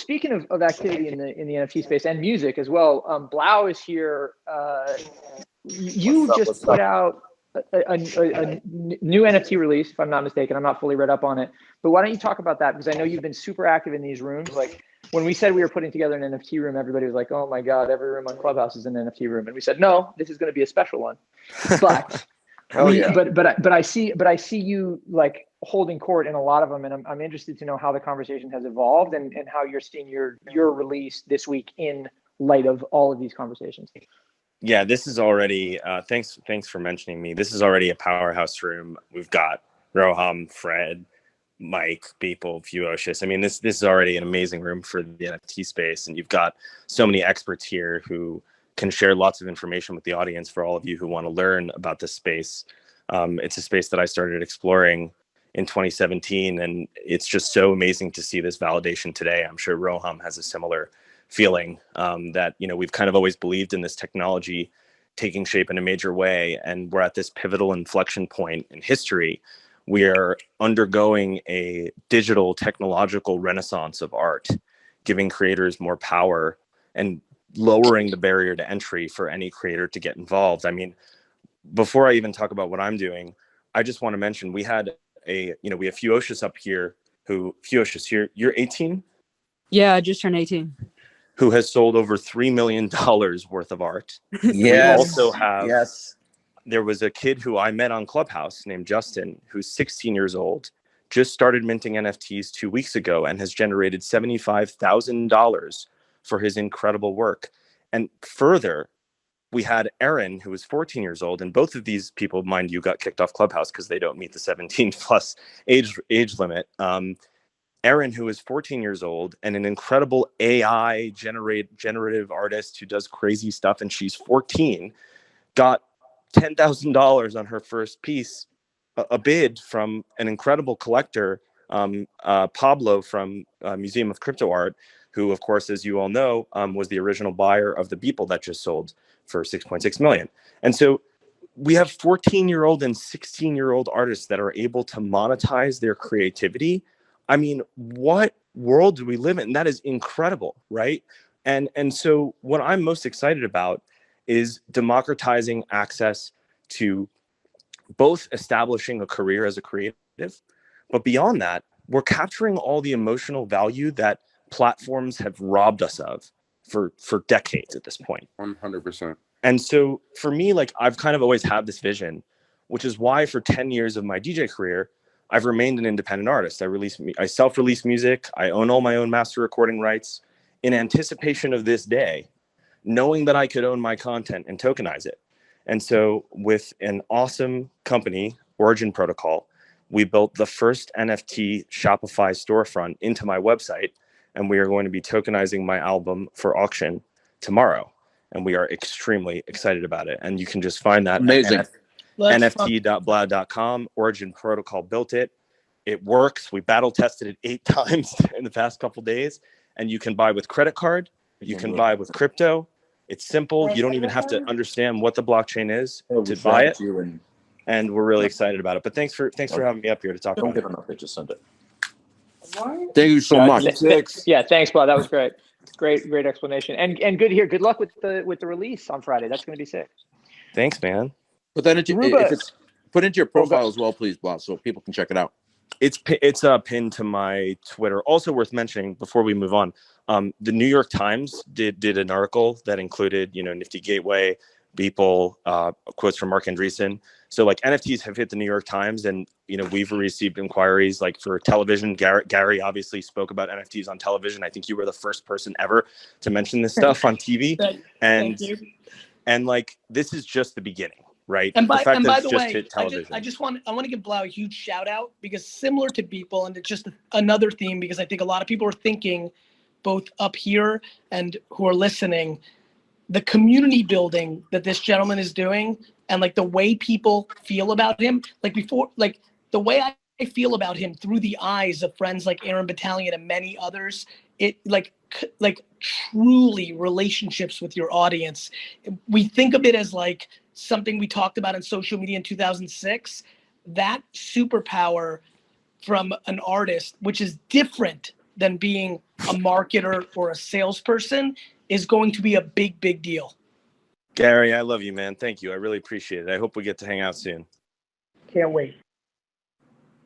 speaking of activity in the NFT space and music as well, 3LAU is here. You just put out a new NFT release, if I'm not mistaken. I'm not fully read up on it, but why don't you talk about that? Because I know you've been super active in these rooms. Like when we said we were putting together an NFT room, everybody was like, "Oh my God, every room on Clubhouse is an NFT room," and we said, "No, this is going to be a special one." But but I see you like holding court in a lot of them, and I'm interested to know how the conversation has evolved and how you're seeing your release this week in light of all of these conversations. Yeah, this is already, thanks for mentioning me. This is already a powerhouse room. We've got Roham, Fred, Mike, Beeple, Fuocious. I mean, this is already an amazing room for the NFT space. And you've got so many experts here who can share lots of information with the audience for all of you who want to learn about this space. It's a space that I started exploring in 2017. And it's just so amazing to see this validation today. I'm sure Roham has a similar feeling that, you know, we've kind of always believed in this technology taking shape in a major way. And we're at this pivotal inflection point in history. We are undergoing a digital technological renaissance of art, giving creators more power and lowering the barrier to entry for any creator to get involved. I mean, before I even talk about what I'm doing, I just want to mention we have Fuocious up here Fuocious, you're 18? Yeah, I just turned 18. Who has sold over $3 million worth of art. Yes. We also have, there was a kid who I met on Clubhouse named Justin, who's 16 years old, just started minting NFTs 2 weeks ago and has generated $75,000 for his incredible work. And further, we had Aaron, who was 14 years old, and both of these people, mind you, got kicked off Clubhouse because they don't meet the 17 plus age limit. Aaron, who is 14 years old and an incredible AI generative artist who does crazy stuff, and she's 14, got $10,000 on her first piece, a bid from an incredible collector, Pablo from Museum of Crypto Art, who, of course, as you all know, was the original buyer of the Beeple that just sold for $6.6 million. And so we have 14-year-old and 16-year-old artists that are able to monetize their creativity. I mean, what world do we live in? And that is incredible, right? And so what I'm most excited about is democratizing access to both establishing a career as a creative, but beyond that, we're capturing all the emotional value that platforms have robbed us of for decades at this point. 100%. And so for me, like, I've kind of always had this vision, which is why for 10 years of my DJ career, I've remained an independent artist. I self-release music. I own all my own master recording rights in anticipation of this day, knowing that I could own my content and tokenize it. And so with an awesome company, Origin Protocol, we built the first NFT Shopify storefront into my website, and we are going to be tokenizing my album for auction tomorrow. And we are extremely excited about it. And you can just find that at nft.blau.com. Origin Protocol built it. It works. We battle tested it 8 times in the past couple days. And you can buy with credit card. You can buy with crypto. It's simple. You don't even have to understand what the blockchain is to buy it. And we're really excited about it. But thanks for having me up here to talk about it. Just send it. Thank you so much. Yeah, thanks, Bob. That was great. Great explanation. And good here. Good luck with the release on Friday. That's going to be sick. Thanks, man. But then if it's put into your profile as well, please, Bob, so people can check it out. It's pinned to my Twitter. Also worth mentioning before we move on, the New York Times did an article that included, Nifty Gateway, Beeple, quotes from Mark Andreessen. So like NFTs have hit the New York Times, and we've received inquiries like for television. Gary obviously spoke about NFTs on television. I think you were the first person ever to mention this stuff on TV. And like this is just the beginning. Right. And by the way, I want to give 3LAU a huge shout out, because similar to Beeple, and it's just another theme, because I think a lot of people are thinking, both up here and who are listening, the community building that this gentleman is doing, and like the way people feel about him, the way I feel about him through the eyes of friends like Aaron Battalion and many others, it like truly relationships with your audience. We think of it as like something we talked about in social media in 2006, that superpower from an artist, which is different than being a marketer or a salesperson is going to be a big, big deal. Gary, I love you, man. Thank you. I really appreciate it. I hope we get to hang out soon. Can't wait.